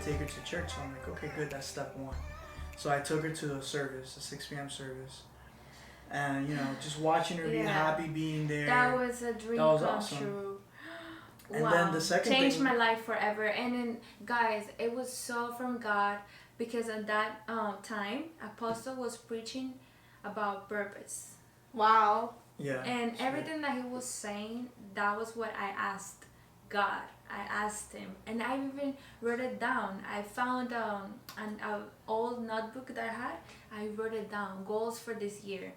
take her to church. So I'm like, okay, good, that's step one. So I took her to the service, the 6 p.m. service. And, just watching her being happy, being there. That was a dream come true. And then the second changed thing, my life forever. And then, guys, it was so from God, because at that time, Apostle was preaching about purpose. Wow. Yeah. And everything that he was saying, that was what I asked God. I asked him, and I even wrote it down. I found an old notebook that I had. I wrote it down, goals for this year,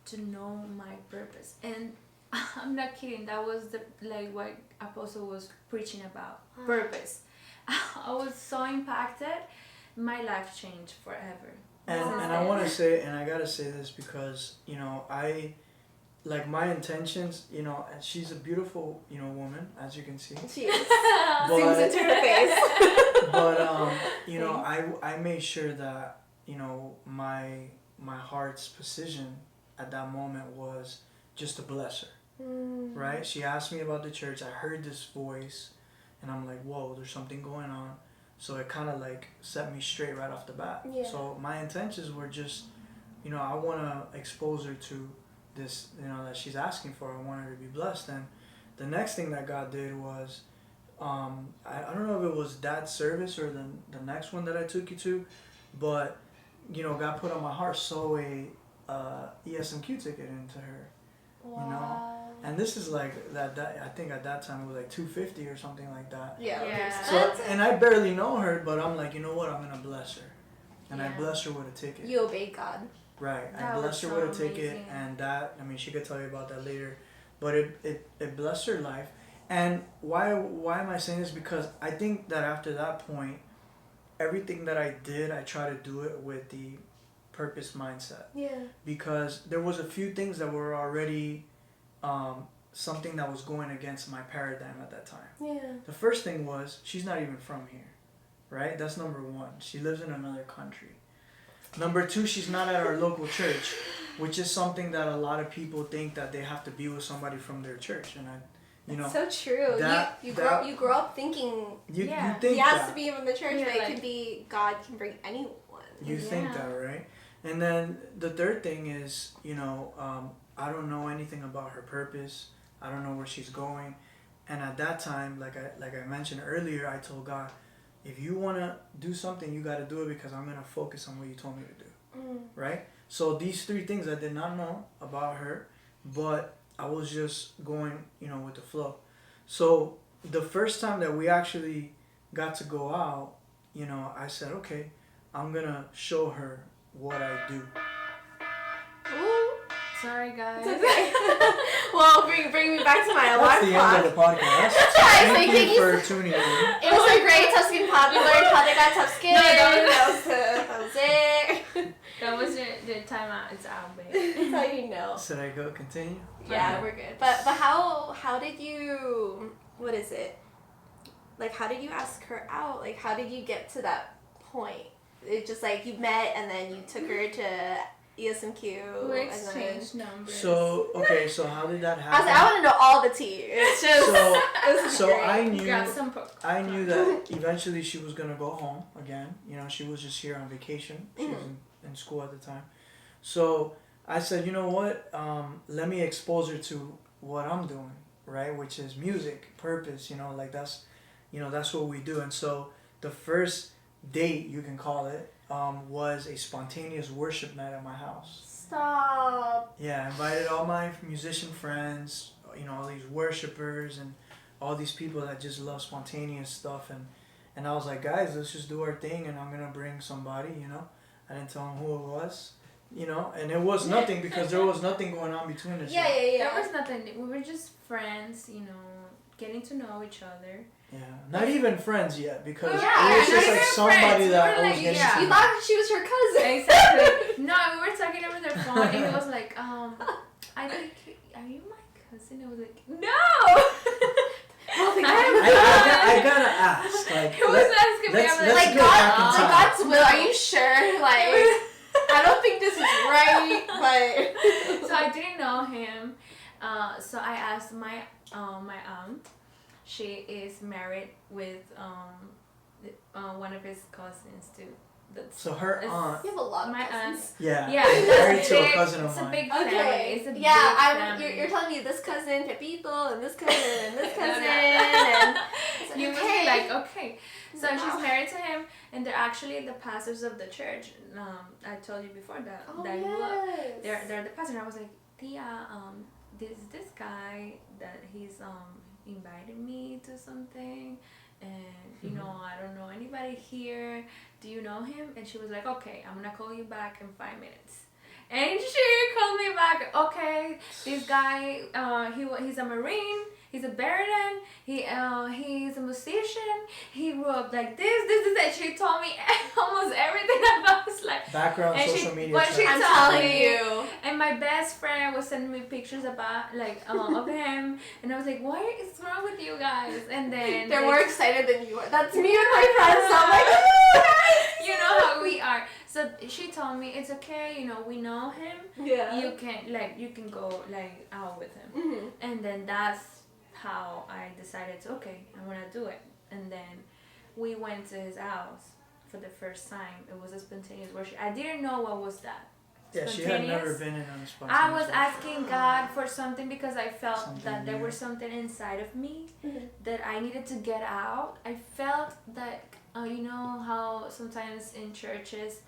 to know my purpose. And I'm not kidding, that was what Apostle was preaching about, purpose. I was so impacted. My life changed forever. And I want to say, and I gotta say this because my intentions, and she's a beautiful, woman, as you can see. She is. Zooms into her face. But I made sure that my heart's position at that moment was just to bless her. Right? She asked me about the church. I heard this voice, and I'm like, whoa, there's something going on. So it kind of set me straight right off the bat. Yeah. So my intentions were just, I want to expose her to this, that she's asking for. I want her to be blessed. And the next thing that God did was, I don't know if it was that service or the next one that I took you to, but, God put on my heart, sew a ESMQ ticket into her. Wow. And this is that I think at that time it was $250 or something like that. Yeah. So, and I barely know her, but I'm like, you know what, I'm gonna bless her. And I blessed her with a ticket. You obeyed God. Right. That I blessed her with a ticket, amazing. and that, she could tell you about that later, but it blessed her life. And why am I saying this? Because I think that after that point, everything that I did, I try to do it with the purpose mindset. Yeah. Because there was a few things that were already something that was going against my paradigm at that time. Yeah. The first thing was, she's not even from here, right? That's number one. She lives in another country. Number two, she's not at our local church, which is something that a lot of people think that they have to be with somebody from their church. And so true. You grow up thinking you think he has that. to be from the church, but it could be God can bring anyone. You think that, right? And then the third thing is, I don't know anything about her purpose. I don't know where she's going. And at that time, like I mentioned earlier, I told God, if you want to do something, you got to do it, because I'm going to focus on what you told me to do. Right? So these three things I did not know about her, but I was just going, with the flow. So the first time that we actually got to go out, I said, okay, I'm going to show her what I do. Ooh. Sorry, guys. It's okay. Well, bring me back to my alarm clock. That's the end of the podcast. Thank you for tuning in. It was a great ToughSkin pod. We learned how they got ToughSkin. That was it. That was the timeout. It's out, babe. That's how you know. Should I go continue? Yeah, we're good. But how did you, what is it? How did you ask her out? How did you get to that point? It's just you met and then you took her to ESMQ. We exchanged numbers. So how did that happen? I want to know all the tea. It's just so I knew that eventually she was gonna go home again. She was just here on vacation. She was in school at the time. So I said, you know what? Let me expose her to what I'm doing, right? Which is music, purpose. That's what we do. And so the first date, you can call it, was a spontaneous worship night at my house. Stop. Yeah, I invited all my musician friends, all these worshipers and all these people that just love spontaneous stuff. And I was like, guys, let's just do our thing, and I'm going to bring somebody, I didn't tell them who it was, and it was nothing because there was nothing going on between us. Yeah. There was nothing. We were just friends, getting to know each other. Yeah, not even friends yet, because it Yeah, was not just even somebody friends. that We were I was like, getting yeah. to You know. thought she was your cousin. Exactly. No, we were talking over the phone, and he was like, I think, are you my cousin? I was like, no! I gotta ask. He was asking me, I'm let's go back in time. God's will, are you sure? I don't think this is right, but... So I didn't know him. So I asked my aunt. She is married with one of his cousins too. So her aunt. You have a lot of My cousins. Yeah. Yeah, Married to a big- cousin of it's mine. a big family. Okay. It's a big Yeah, family. you're telling me this cousin Pepito and this cousin and this No, no. cousin and You must okay. be like, okay. So Wow. she's married to him, and they're actually the pastors of the church. I told you before that. Oh, that yes. they're the pastor. I was like, Tia, this guy that he's invited me to something, and you know I don't know anybody here. Do you know him? And she was like, okay, I'm gonna call you back in 5 minutes. And she called me back. Okay, this guy, he's a Marine. He's a baritone. He's a musician. He grew up like this. And she told me almost everything about his life. Background And social she- media. but trends. she- I'm told telling me. you. And my best friend was sending me pictures about of him, and I was like, "What is wrong with you guys?" And then They're they- more excited than you are. That's me and my friends. So I'm like, "Ooh, guys." you know how we are. So she told me it's okay. You know, we know him. Yeah. You can go out with him. Mm-hmm. And then that's how I decided to, okay, I'm gonna do it. And then we went to his house for the first time. It was a spontaneous worship. I didn't know what was that. Yeah, she had never been in on a spontaneous I was worship. asking God for something because I felt Something that there new. was something inside of me Mhm. that I needed to get out. I felt that, you know how sometimes in churches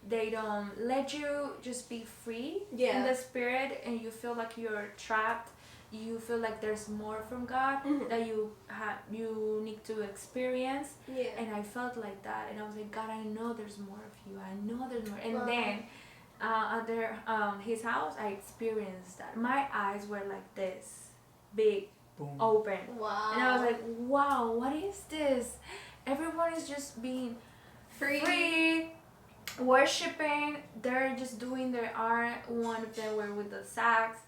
they don't let you just be free Yeah. in the spirit, and you feel like you're trapped. You feel like there's more from God Mhm. that you need to experience. Yeah. And I felt like that, and I was like, God, I know there's more of you. I know there's more. And Wow. then under his house, I experienced that. My eyes were like this, big, Boom. open. Wow. And I was like, wow, what is this? Everyone is just being free, worshiping. They're just doing their art. One of them were with the sax.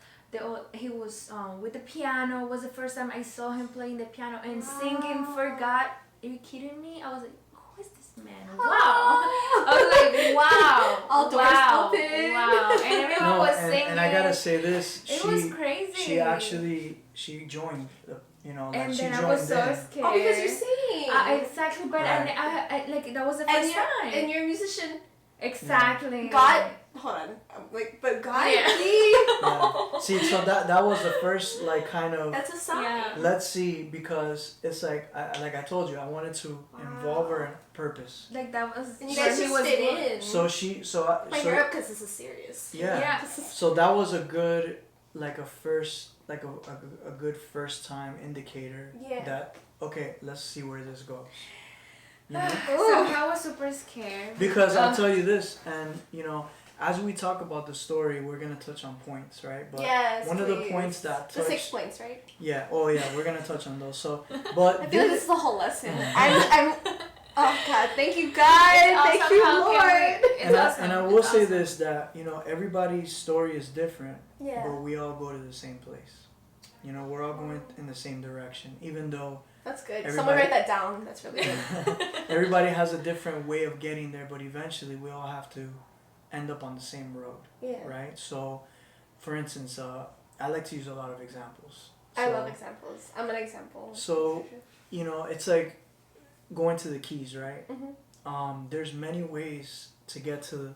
He was with the piano. It was the first time I saw him playing the piano and singing for God. Are you kidding me? I was like, who is this man? Wow. I was like, wow. All doors wow, open. Wow. And everyone was singing. and I gotta say this. It was crazy. She actually joined. And she then I joined was so in. scared. Oh, because you're singing. Exactly, but Right. I like that was the and first time. and you're a musician. Exactly. God, hold on. But God, Yeah. Yeah. See, so that was the first kind of. that's a sign. Yeah. Let's see, because it's like I told you, I wanted to involve her in purpose. Like that was. And you where guys he just was fit born. in. So she Bring her up because this is serious. yeah. Yeah. So that was a good a good first time indicator Yeah. that okay, let's see where this goes. You know? So I was super scared. Because I'll tell you this, and as we talk about the story, we're gonna touch on points, right? But Yes, one of the please. points that The 6 touched, points, right? yeah, we're gonna touch on those. So, I but feel like this is the whole lesson. I'm oh God, thank you God, It's thank awesome you how Lord. can we- it's and awesome. I will It's say awesome. this, that everybody's story is different, Yeah. but we all go to the same place. We're all going in the same direction, even though That's good. Everybody- Someone write that down. That's really good. everybody has a different way of getting there, but eventually we all have to end up on the same road, Yeah. right? So, for instance, I like to use a lot of examples. I So- love examples. I'm an example. So, it's like going to the keys, right? Mhm. There's many ways to get to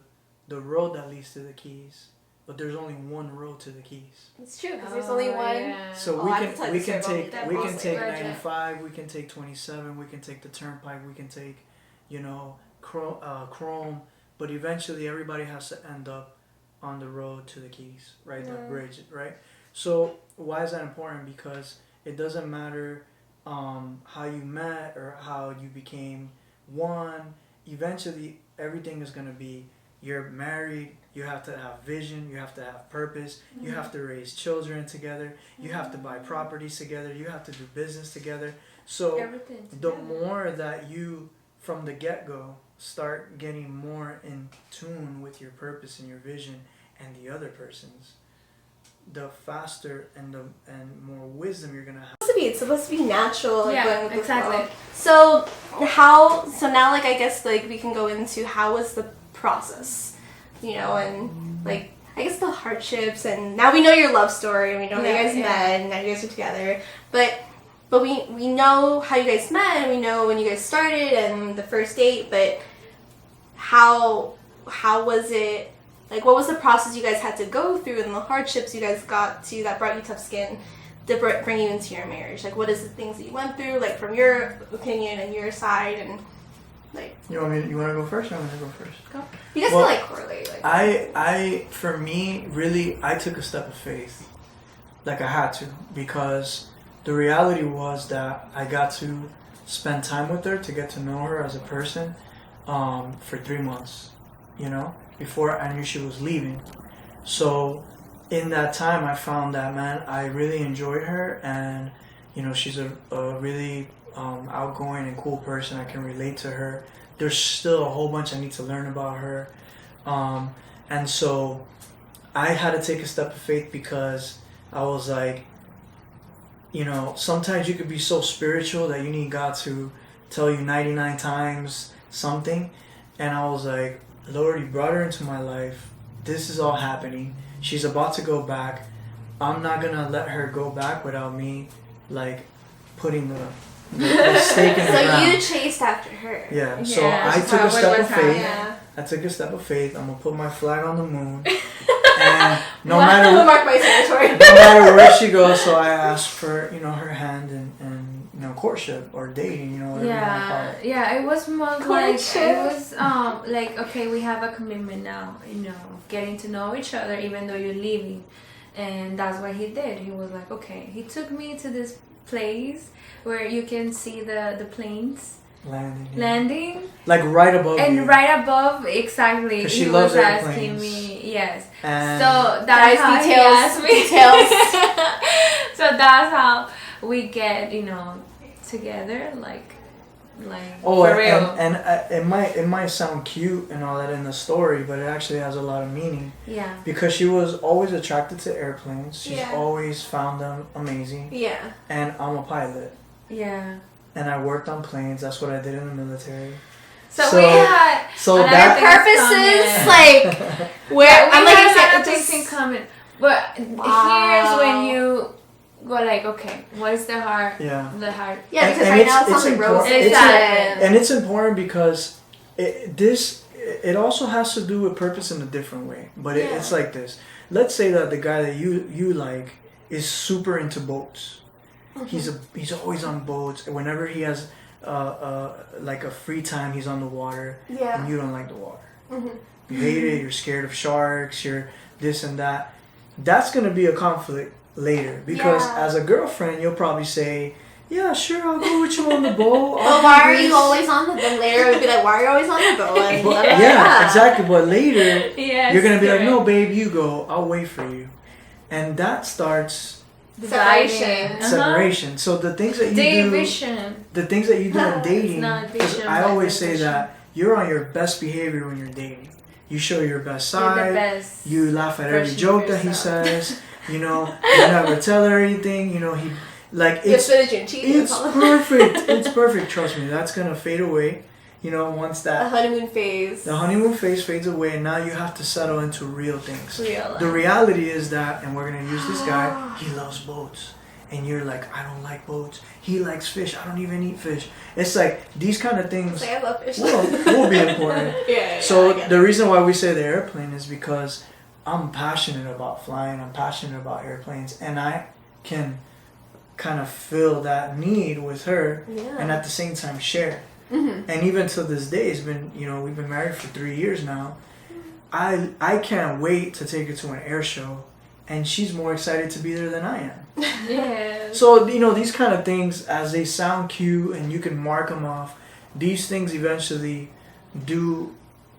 the road that leads to the keys, but there's only one road to the keys. It's true because there's only one. Yeah. So Oh, we I have to can tell we the can story take about we that can mostly. take Right. 95, we can take 27, we can take the turnpike, we can take Chrome, but eventually everybody has to end up on the road to the keys, right? That Yeah. bridge, right? So why is that important? Because it doesn't matter how you met or how you became one. Eventually everything is going to be, you're married, you have to have vision, you have to have purpose, you have to raise children together, you have to buy properties together, you have to do business together. So Everything. the together. more that you from the get-go start getting more in tune with your purpose and your vision and the other person's, the faster and more wisdom you're gonna have. It's supposed to be natural, like Yeah, going with the exactly. flow. So now like I guess like we can go into how was the process, and like I guess the hardships, and now we know your love story and we know how you Yeah, guys yeah. met and now you guys are together. But but we know how you guys met, and we know when you guys started and the first date, but how was it, like, what was the process you guys had to go through and the hardships you guys got to that brought you ToughSkin to bring you into your marriage? Like, what is the things that you went through, like, from your opinion and your side, and like... You want to go first or I want to go first? Go. You guys can, like, correlate. Like, for me, really, I took a step of faith. Like, I had to, because the reality was that I got to spend time with her to get to know her as a person for 3 months, you know, before I knew she was leaving. So in that time, I found that, man, I really enjoyed her, and, you know, she's a really outgoing and cool person. I can relate to her. There's still a whole bunch I need to learn about her. And so I had to take a step of faith, because I was like, you know, sometimes you could be so spiritual that you need God to tell you 99 times something. And I was like, Lord, you brought her into my life. This is all happening. She's about to go back. I'm not going to let her go back without me, like, putting the stake in the ground. So you chased after her. Yeah. So I took a step of faith. Yeah. I took a step of faith. I'm going to put my flag on the moon. And no matter mark my territory. no matter where she goes, so I asked for, you know, her hand and you know, courtship or dating, you know, whatever you want to call it. Yeah, it was more like, Courtship. it was like, okay, we have a commitment now, you know, getting to know each other even though you're leaving. And that's what he did. He was like, okay, he took me to this place where you can see the planes landing, like right above and you. right above, exactly. She he loves was airplanes. asking me, yes. And So that's how he asked me. Details. So that's how we get, you know, together, like for real. And it might sound cute and all that in the story, but it actually has a lot of meaning. Yeah. Because she was always attracted to airplanes. She's Yeah. always found them amazing. Yeah. And I'm a pilot. Yeah. And I worked on planes. That's what I did in the military. So we had that purposes, like, where I'm like, a you lot said, of things in common. But Wow. here's when you go like, okay, what is the heart? Yeah. The heart. yeah, because and right now it's it's on the road. important. Exactly. And it's important because it also has to do with purpose in a different way. But it's like this. Let's say that the guy that you like is super into boats. Mm-hmm. He's always on boats. Whenever he has like a free time, he's on the water. Yeah. And you don't like the water. Mm-hmm. You hate it. You're scared of sharks. You're this and that. That's gonna be a conflict later, because as a girlfriend, you'll probably say, "Yeah, sure, I'll go with you on the boat." But why are you always on the? Then later it would be like, "Why are you always on the boat?" And Yeah, exactly. But later, Yes, you're gonna be like, "No, babe, you go. I'll wait for you," and that starts Separation. separation. So the things that you Division. the things that you do in dating, not 'cause vision, I but always say division. that you're on your best behavior when you're dating. You show your best You're side. the best. You laugh at every version of joke that he yourself. says. You know, you never tell her anything. You know, he like You're it's spinach and cheese. it's perfect. It's perfect. Trust me, that's gonna fade away. You know, once The that honeymoon phase. the honeymoon phase fades away, and now you have to settle into real things. Real The life. reality is that, and we're gonna use this guy. He loves boats, and you're like, I don't like boats. He likes fish. I don't even eat fish. It's like these kind of things Like, I love fish. will be important. Yeah. So I get the it. reason why we say the airplane is because I'm passionate about flying. I'm passionate about airplanes, and I can kind of feel that need with her, and at the same time share. Mm-hmm. And even to this day, it's been, you know, we've been married for 3 years now. I can't wait to take her to an air show, and she's more excited to be there than I am. Yes. So, you know, these kind of things, as they sound cute and you can mark them off, these things eventually do,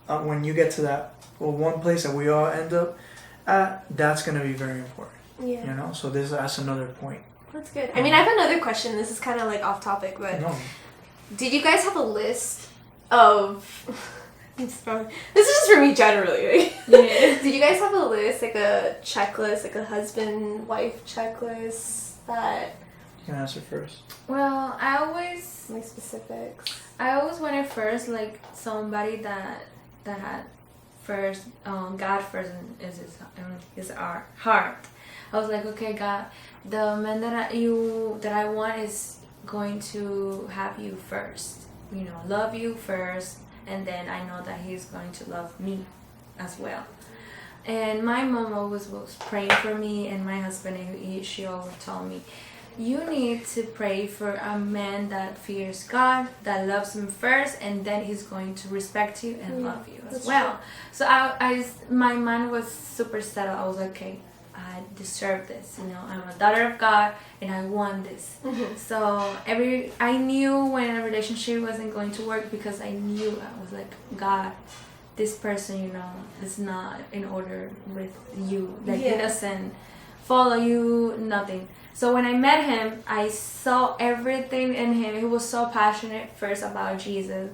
when you get to that one place that we all end up at, that's going to be very important. Yeah. You know, so that's another point. That's good. I mean, I have another question. This is kind of like off topic, but No. did you guys have a list of? This is just for me generally. Yeah. Did you guys have a list, like a checklist, like a husband-wife checklist that? You can answer first. Well, I always Like specifics. wanted first, like, somebody that had first, God first in his heart. I was like, okay, God, the man that I want is going to have you first, love you first, and then I know that he's going to love me as well. And my mom always was praying for me, and my husband, she always told me, you need to pray for a man that fears God, that loves him first, and then he's going to respect you and love you as well. True. So my mind was super settled. I was like, okay, I deserve this. I'm a daughter of God, and I want this. So I knew when a relationship wasn't going to work, because I knew, I was like, God, this person, is not in order with you. Like, he doesn't follow you, nothing. So when I met him, I saw everything in him. He was so passionate first about Jesus,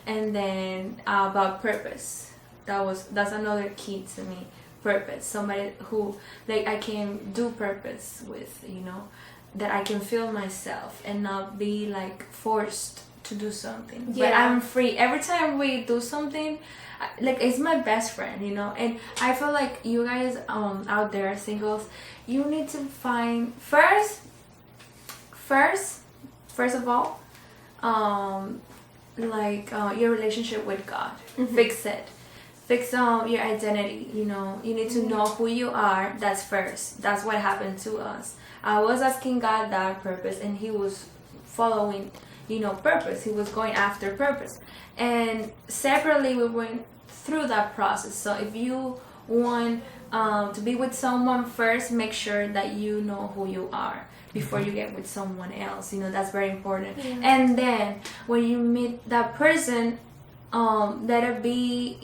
and then about purpose. That's another key to me. Purpose. Somebody who, like, I can do purpose with, that I can feel myself and not be like forced to do something. Yeah. But I'm free. Every time we do something, like, it's my best friend, and I feel like you guys out there, singles, you need to find first of all, your relationship with God. Fix it. Fix your identity. You need to know who you are. That's first. That's what happened to us. I was asking God that purpose, and he was following purpose. He was going after purpose, and separately we went through that process. So if you want to be with someone, first make sure that you know who you are before you get with someone else. That's very important. And then when you meet that person, let it be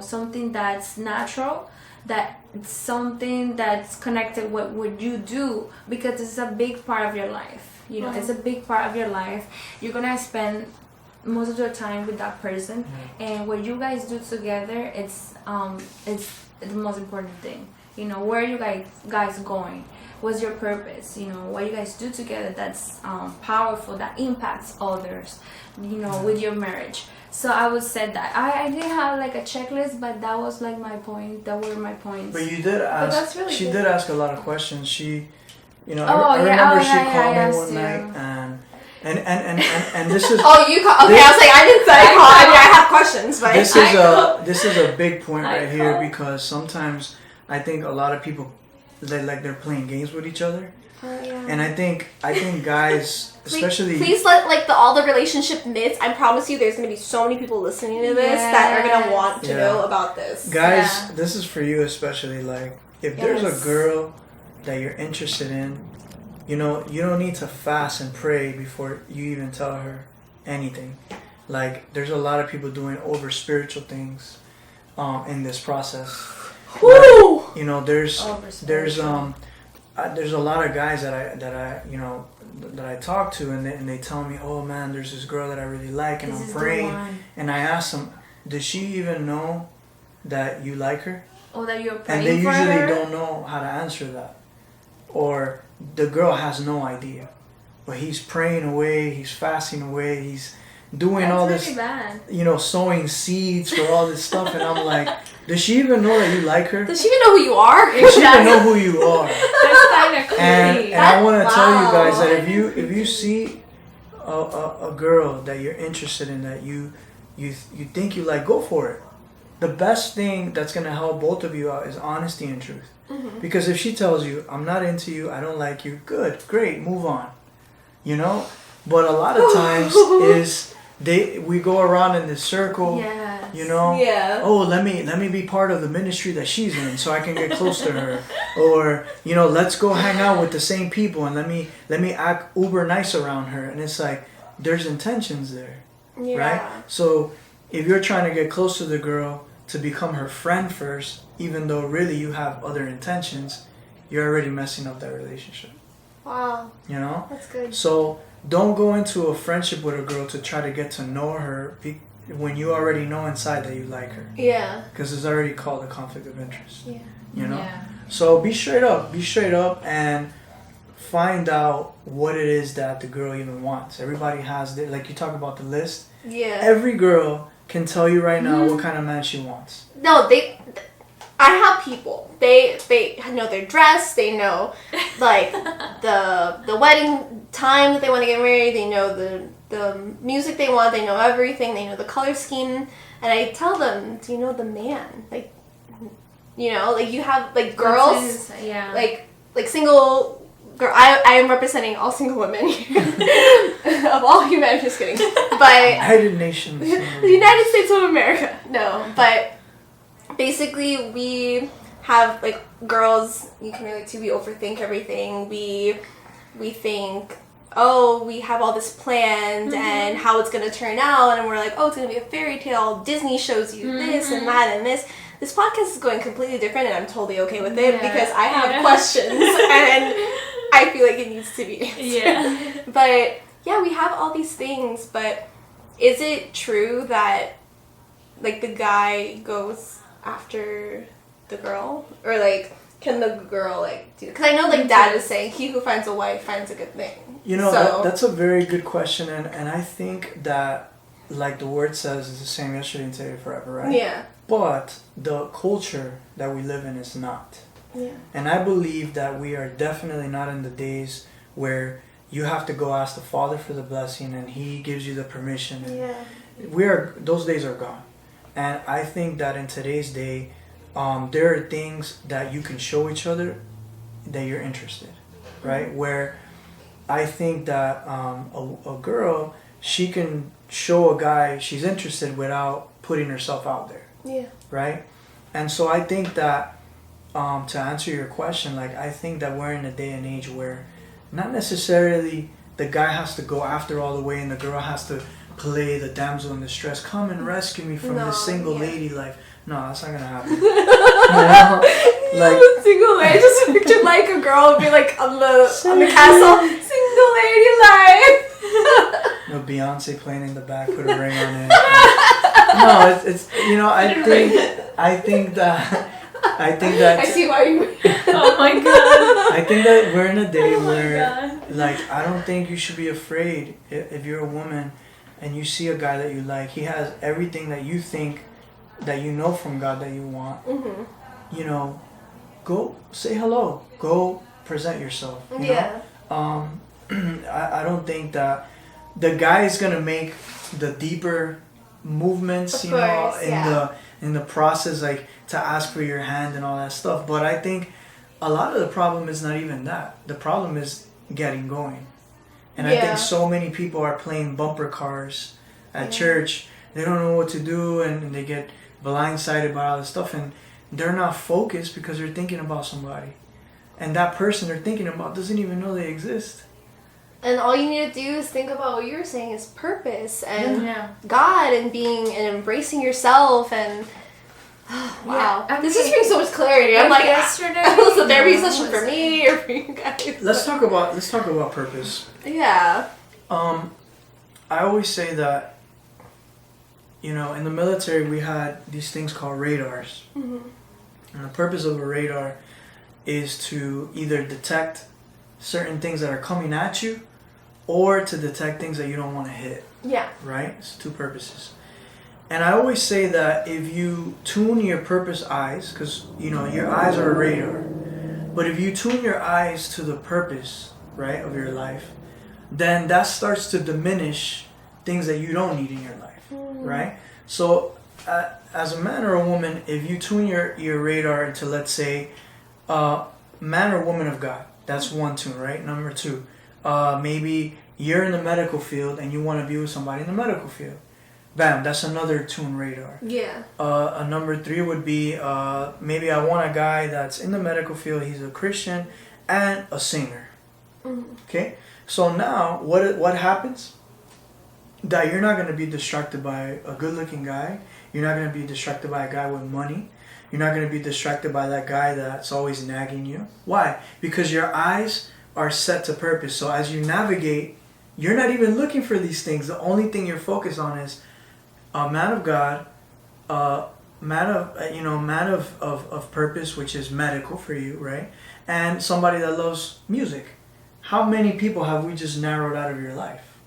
something that's natural, that something that's connected with what you do, because it's a big part of your life. It's a big part of your life. You're gonna spend most of your time with that person, and what you guys do together, it's the most important thing. Where are you guys going? What's your purpose? What you guys do together, that's powerful, that impacts others, with your marriage. So I would say that I didn't have like a checklist, but that was like my point. That were my points. But you did ask. That's really she good. Did ask a lot of questions. She, I remember she called me one night, and this is. Oh, you call? Okay, I was like, I didn't say I call. I mean, I have questions, but this is a big point right here, because sometimes I think a lot of people, they're playing games with each other. And I think guys, especially please let all the relationship myths. I promise you, there's gonna be so many people listening to this that are gonna want to know about this. Guys, this is for you especially. Like, if there's a girl that you're interested in, you don't need to fast and pray before you even tell her anything. Like, there's a lot of people doing over spiritual things in this process. Woo! There's a lot of guys that I talk to, and they tell me, oh man, there's this girl that I really like, and I'm praying, and I ask them, does she even know that you like her? Or that you're praying for her? And they usually her? don't know how to answer that, or the girl has no idea, but he's praying away, he's fasting away, he's doing all this, bad. Sowing seeds for all this stuff, and I'm like, does she even know that you like her? Does she even know who you are? Does she even know who you are? That's kind of crazy. And I want to tell you guys that if you see a girl that you're interested in, that you think you like, go for it. The best thing that's gonna help both of you out is honesty and truth. Because if she tells you, I'm not into you, I don't like you, good, great, move on. But a lot of times we go around in this circle. Yes. Oh, let me be part of the ministry that she's in, so I can get close to her. Or let's go hang out with the same people, and let me act uber nice around her. And it's like, there's intentions there, right? So if you're trying to get close to the girl to become her friend first, even though really you have other intentions, you're already messing up that relationship. Wow. That's good. So don't go into a friendship with a girl to try to get to know her when you already know inside that you like her. Yeah. Because it's already called a conflict of interest. Yeah. So be straight up and find out what it is that the girl even wants. Everybody has like you talk about the list. Yeah. Every girl can tell you right now what kind of man she wants. No, I have people. They know their dress. They know, like, the wedding time that they want to get married. They know the music they want. They know everything. They know the color scheme. And I tell them, do you know the man? Like, you know, like you have like girls, yeah, like single girl. I am representing all single women of all humanity. Just kidding. But United Nations. the United States of America. No, but basically we have like girls you can relate to. We overthink everything. We think, oh, we have all this planned and how it's gonna turn out, and we're like, oh, it's gonna be a fairy tale. Disney shows you this and that and this. This podcast is going completely different, and I'm totally okay with it because I have questions and I feel like it needs to be answered. Yeah. But yeah, we have all these things, but is it true that like the guy goes after the girl, or like can the girl like do? Because I know like Dad was saying, he who finds a wife finds a good thing. You know, so, that's a very good question, and I think that, like the word says, is the same yesterday and today forever, right? Yeah. But the culture that we live in is not. Yeah. And I believe that we are definitely not in the days where you have to go ask the Father for the blessing and He gives you the permission. Yeah. Those days are gone. And I think that in today's day, there are things that you can show each other that you're interested, right? Where I think that a girl, she can show a guy she's interested without putting herself out there. Yeah. Right? And so I think that, to answer your question, like, I think that we're in a day and age where not necessarily the guy has to go after all the way and the girl has to play the damsel in distress. Come and rescue me from this single lady life. No, that's not gonna happen. You know? Like, single lady. Just picture like a girl be like on the castle. Single lady life. No, Beyonce playing in the back, put a ring on it. No, it's you know, I think that I see why you. Oh my god. I think that we're in a day where, like, I don't think you should be afraid if you're a woman and you see a guy that you like. He has everything that you think, that you know from God that you want. Mm-hmm. You know, go say hello. Go present yourself. You know? I don't think that the guy is gonna make the deeper movements, of you course, know, in the process, like to ask for your hand and all that stuff. But I think a lot of the problem is not even that. The problem is getting going. And I think so many people are playing bumper cars at church. They don't know what to do, and they get blindsided by all this stuff, and they're not focused because they're thinking about somebody. And that person they're thinking about doesn't even know they exist. And all you need to do is think about what you were saying is purpose and God and being and embracing yourself and wow. I mean, this is bringing so much clarity. I'm like, yesterday. It was a therapy session for me or for you guys. Let's talk about purpose. Yeah. I always say that, you know, in the military we had these things called radars. Mm-hmm. And the purpose of a radar is to either detect certain things that are coming at you or to detect things that you don't want to hit. Yeah. Right? It's two purposes. And I always say that if you tune your purpose eyes, because, you know, your eyes are a radar, but if you tune your eyes to the purpose, right, of your life, then that starts to diminish things that you don't need in your life, right? So as a man or a woman, if you tune your radar to, let's say, man or woman of God, that's one tune, right? Number two, maybe you're in the medical field and you want to be with somebody in the medical field. Bam, that's another tune radar. Yeah. A number three would be maybe I want a guy that's in the medical field, he's a Christian and a singer. Mm-hmm. Okay? So now what happens? That you're not going to be distracted by a good-looking guy. You're not going to be distracted by a guy with money. You're not going to be distracted by that guy that's always nagging you. Why? Because your eyes are set to purpose. So as you navigate, you're not even looking for these things. The only thing you're focused on is a man of God, man of purpose, which is medical for you, right? And somebody that loves music. How many people have we just narrowed out of your life?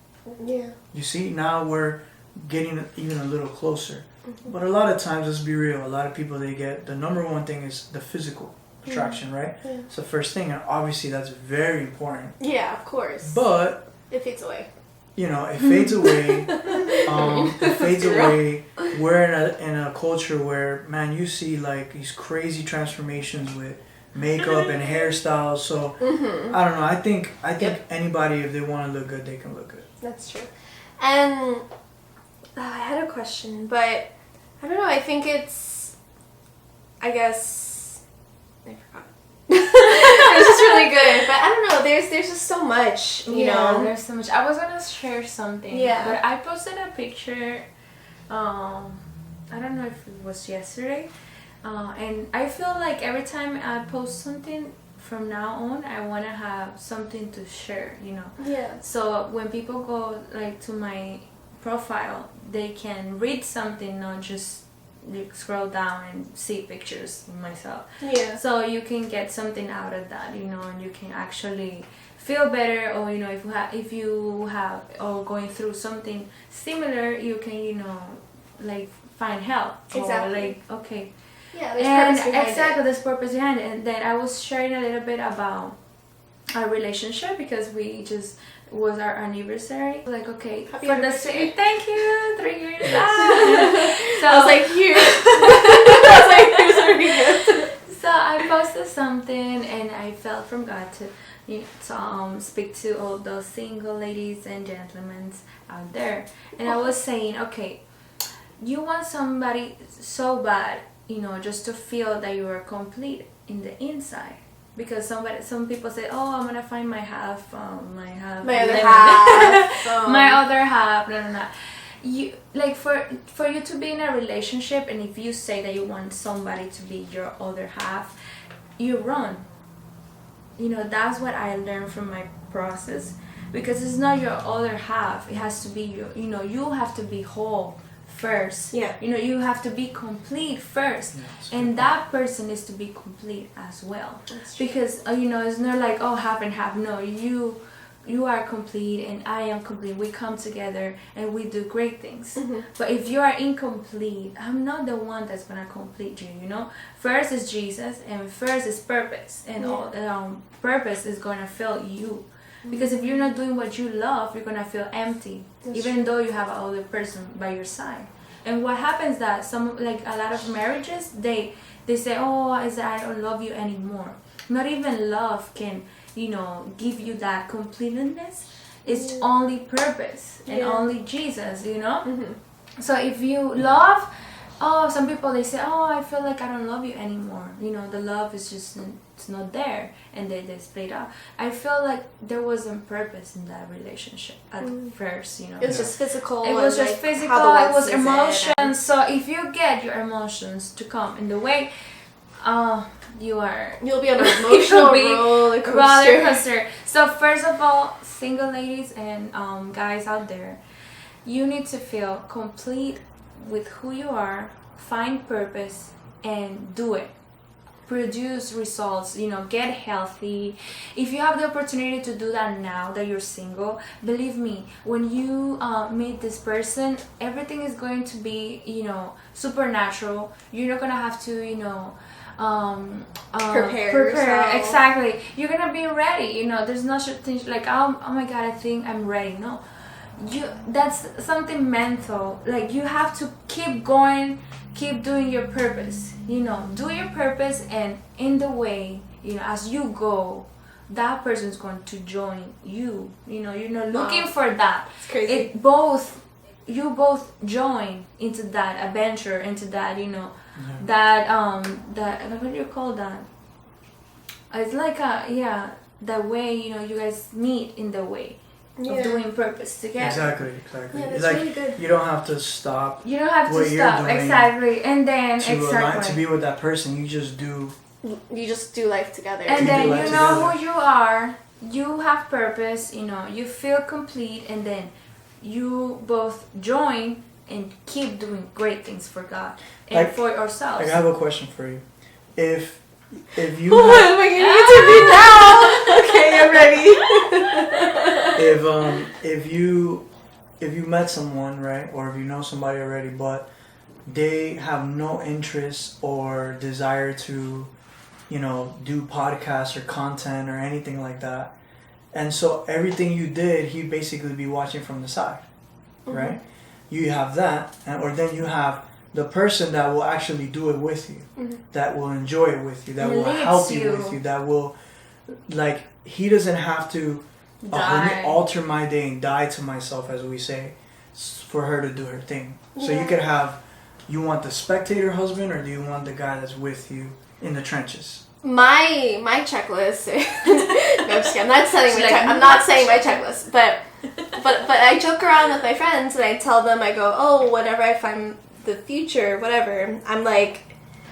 Yeah. You see, now we're getting even a little closer. But a lot of times, let's be real, a lot of people, they get, the number one thing is the physical attraction, right? Yeah. It's the first thing, and obviously that's very important. Yeah, of course. But it fades away. You know, it fades away. It fades away. We're in a culture where, man, you see like these crazy transformations with makeup and hairstyles. So I don't know. I think anybody, if they want to look good, they can look good. That's true. And I had a question, but I don't know. I think it's, I guess, I forgot. It's just really good, but I don't know. There's just so much, you know. There's so much. I was gonna share something. Yeah. But I posted a picture. I don't know if it was yesterday. And I feel like every time I post something from now on, I wanna have something to share. You know. Yeah. So when people go like to my profile, they can read something, not just scroll down and see pictures of myself. Yeah. So you can get something out of that, you know, and you can actually feel better, or you know, if you have or going through something similar, you can, you know, like find help. Exactly. Or like, okay. Yeah, there's And purpose behind exactly, it. there's purpose behind it. And then I was sharing a little bit about our relationship because we just was our anniversary. Like, okay, Happy for anniversary. thank you, 3 years. So I was like, here. I was like, here's a gift. So I posted something, and I felt from God to speak to all those single ladies and gentlemen out there. And I was saying, okay, you want somebody so bad, you know, just to feel that you are complete in the inside. Because some people say, oh, I'm gonna find my half, my other half, my other half. No. You like for you to be in a relationship, and if you say that you want somebody to be your other half, you run. You know, that's what I learned from my process, because it's not your other half. It has to be your. You know, you have to be whole first. Yeah. You know, you have to be complete first, Yeah, and that person needs to be complete as well. Because you know, it's not like, oh, half and half. No, you are complete and I am complete. We come together and we do great things. Mm-hmm. But if you are incomplete, I'm not the one that's gonna complete you. You know, first is Jesus, and first is purpose, and all purpose is gonna fill you. Because if you're not doing what you love, you're gonna feel empty, even though you have another person by your side. And what happens that a lot of marriages, they say, oh, I don't love you anymore. Not even love can, you know, give you that completeness. It's only purpose and only Jesus, you know. So if you love, some people, they say, oh, I feel like I don't love you anymore. You know, the love is just, it's not there, and they split up. I feel like there wasn't purpose in that relationship at first, you know. It was just physical. It was just like physical. It was emotions. So if you get your emotions to come in the way, you'll be on an emotional roller coaster. So first of all, single ladies and guys out there, you need to feel complete with who you are, find purpose, and do it. Produce results, you know, get healthy. If you have the opportunity to do that now that you're single, believe me, when you meet this person, everything is going to be, you know, supernatural. You're not gonna have to, you know, prepare yourself. Exactly. You're gonna be ready. You know, there's no such thing like, oh my God, I think I'm ready. No, that's something mental. Like, you have to keep going, keep doing your purpose. You know, do your purpose, and in the way, you know, as you go, that person's going to join you. You know, you're not looking for that. It's crazy. You both join into that adventure, into that, you know, that what do you call that? It's like the way, you know, you guys meet in the way of doing purpose together. Exactly. Yeah, that's like, really good. you don't have to stop. You don't have to what stop. You're doing Exactly. And then to be with that person, you just do. You just do life together. And then you know together. who you are. You have purpose. You know, you feel complete, and then you both join and keep doing great things for God and for yourselves. I have a question for you. If you what am I gonna do now? Okay, I'm ready. if you met someone, right, or if you know somebody already, but they have no interest or desire to, do podcasts or content or anything like that. And so everything you did, he'd basically be watching from the side, right? You have that, or then you have the person that will actually do it with you, that will enjoy it with you, that will help you with you, that will, like, he doesn't have to let me alter my day and die to myself, as we say, for her to do her thing. So you could have, you want the spectator husband, or do you want the guy that's with you in the trenches? My checklist. No, I'm just kidding. I'm not saying my checklist, but I joke around with my friends and I tell them, I go, oh, whatever I find the future, whatever. I'm like,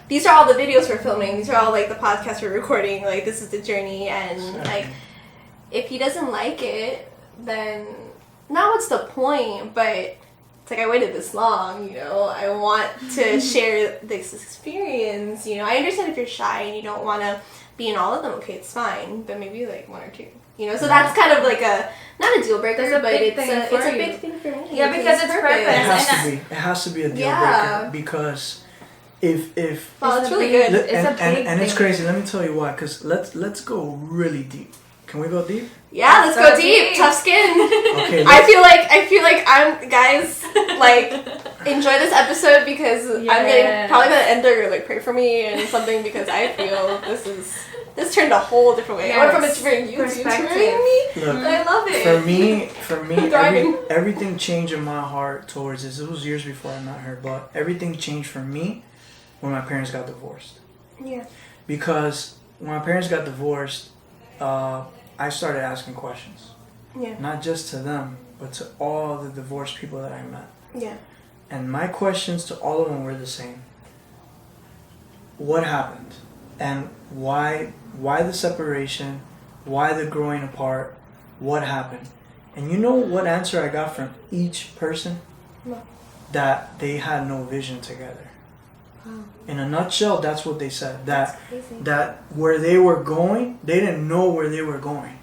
these are all the videos we're filming. These are all like the podcasts we're recording. Like, this is the journey, and like, if he doesn't like it, then now what's the point? But it's like, I waited this long, I want to share this experience, I understand if you're shy and you don't want to be in all of them, okay, it's fine, but maybe like one or two, so that's kind of like not a deal breaker, but it's a big thing for me. Yeah, because it's purpose. It has to be a deal breaker, because if well, it's really good. And it's crazy. Let me tell you why, because let's go really deep. Can we go deep? Yeah, let's go deep. Tough skin. Okay. I feel like I'm guys, like, enjoy this episode, because I'm getting probably gonna end there, like, pray for me and something, because I feel this turned a whole different way. I went from inspiring you to inspiring me. Look, I love it. For me, everything changed in my heart towards this. It was years before I met her, but everything changed for me when my parents got divorced. Yeah. Because when my parents got divorced, I started asking questions. Yeah. Not just to them, but to all the divorced people that I met. Yeah. And my questions to all of them were the same. What happened? And why the separation? Why the growing apart? What happened? And you know what answer I got from each person? No. That they had no vision together. Wow. In a nutshell, that's what they said. That where they were going, they didn't know where they were going.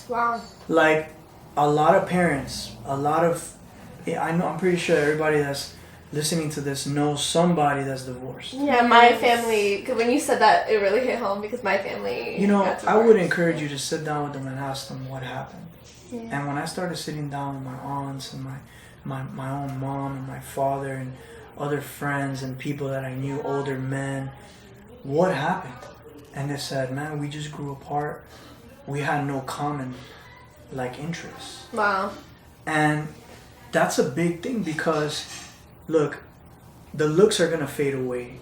Wow. Like, a lot of parents, I'm pretty sure everybody that's listening to this knows somebody that's divorced. Yeah, my family, because when you said that, it really hit home, because my family got I would encourage you to sit down with them and ask them what happened. Yeah. And when I started sitting down with my aunts and my own mom and my father and other friends and people that I knew, older men, what happened? And they said, man, we just grew apart. We had no common, like, interests. Wow. And that's a big thing, because, look, the looks are going to fade away.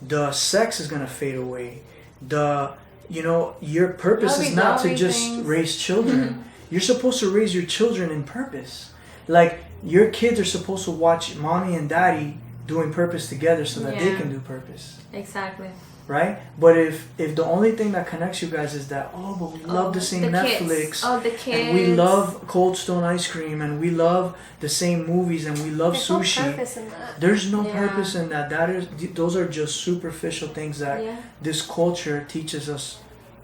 The sex is going to fade away. Your purpose is not to just raise children. You're supposed to raise your children in purpose. Like, your kids are supposed to watch mommy and daddy doing purpose together so that they can do purpose. Exactly. Right? But if the only thing that connects you guys is that, but we love the same Netflix. The kids. And we love Cold Stone ice cream, and we love the same movies, and we love sushi. No purpose in that. There's no purpose in that. Those are just superficial things that this culture teaches us.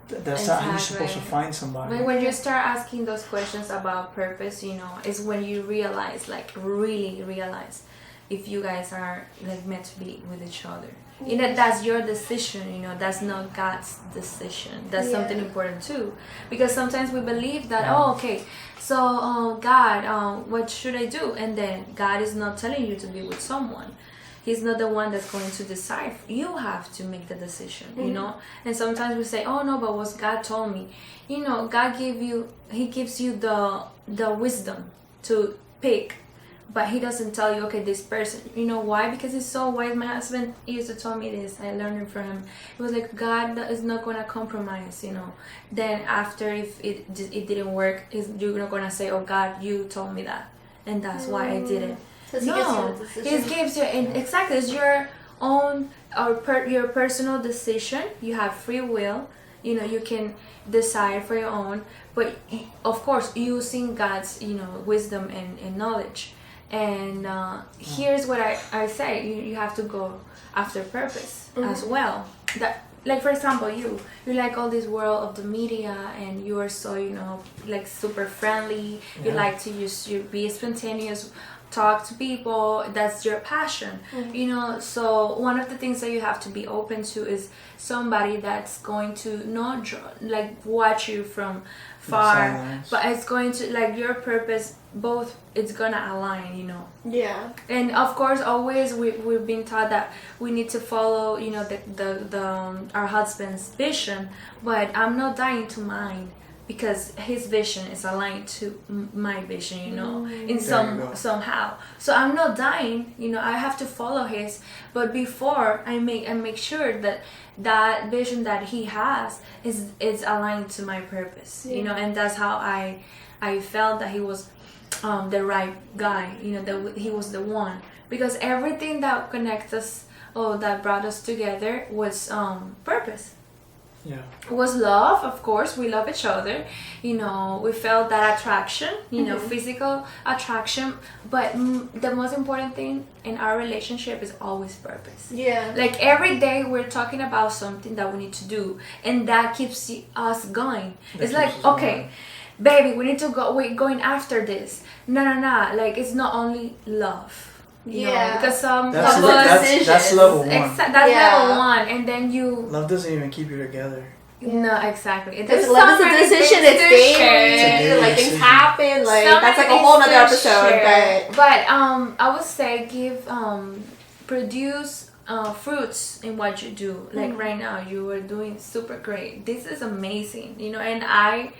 That's not how you're supposed to find somebody. But when you start asking those questions about purpose, is when you realize, like, really realize, if you guys are, like, meant to be with each other. That's your decision, that's not God's decision. That's something important too. Because sometimes we believe that, so God, what should I do? And then God is not telling you to be with someone. He's not the one that's going to decide. You have to make the decision, And sometimes we say, oh no, but what God told me. God He gives you the wisdom to pick. But He doesn't tell you, okay, this person. You know why? Because it's so wise. My husband used to tell me this. I learned it from him. It was like, God is not going to compromise, Then after, if it didn't work, you're not going to say, oh, God, you told me that. And that's why I did it. So He gives you, exactly, it's your own, your personal decision. You have free will. You can decide for your own. But, of course, using God's, wisdom and knowledge. And here's what I say, you have to go after purpose as well. That, like, for example, you like all this world of the media, and you are so, like, super friendly. You like to be spontaneous. talk to people. That's your passion, you know. So one of the things that you have to be open to is somebody that's going to not like watch you from far, but it's going to like your purpose. Both it's gonna align, you know. Yeah. And of course, always we've been taught that we need to follow, you know, the our husband's vision. But I'm not dying to mine, because his vision is aligned to my vision, you know, in somehow. So I'm not dying, you know. I have to follow his, but before I make sure that vision that he has is aligned to my purpose, you know. And that's how I felt that he was the right guy, you know, that he was the one, because everything that connects us, that brought us together was purpose. Yeah. It was love, of course. We love each other, you know. We felt that attraction, you know, physical attraction. But the most important thing in our relationship is always purpose. Yeah. Like every day we're talking about something that we need to do, and that keeps us going. It's like, okay, baby, we need to go. We're going after this. No. Like, it's not only love. You know, because that's level one. That's level one, and then love doesn't even keep you together. No, exactly. Because love is a decision. It's daily. Like things happen. Like that's like a whole nother episode. But I would say produce fruits in what you do. Like right now, you are doing super great. This is amazing. You know, and I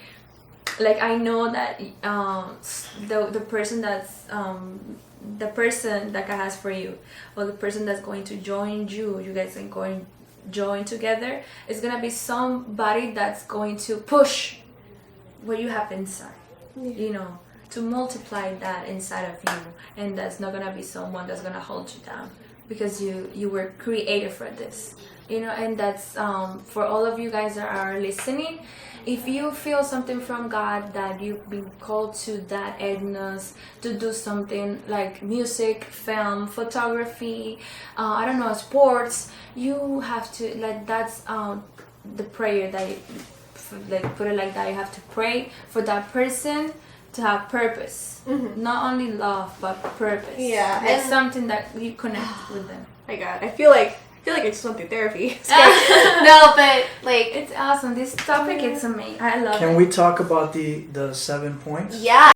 know that the person that's the person that God has for you, or the person that's going to join you guys are going join together, is gonna be somebody that's going to push what you have inside, you know, to multiply that inside of you. And that's not gonna be someone that's gonna hold you down, because you were created for this, you know. And that's for all of you guys that are listening. If you feel something from God, that you've been called to that Edna's, to do something like music, film, photography, I don't know, sports, you have to, like, that's the prayer that you, like, put it like that, you have to pray for that person to have purpose. Not only love, but purpose. Yeah. It's something that you connect with them. My God, I feel like I just went through therapy. No, but like it's awesome. This topic, it's amazing. I love it. Can we talk about the 7 points? Yeah.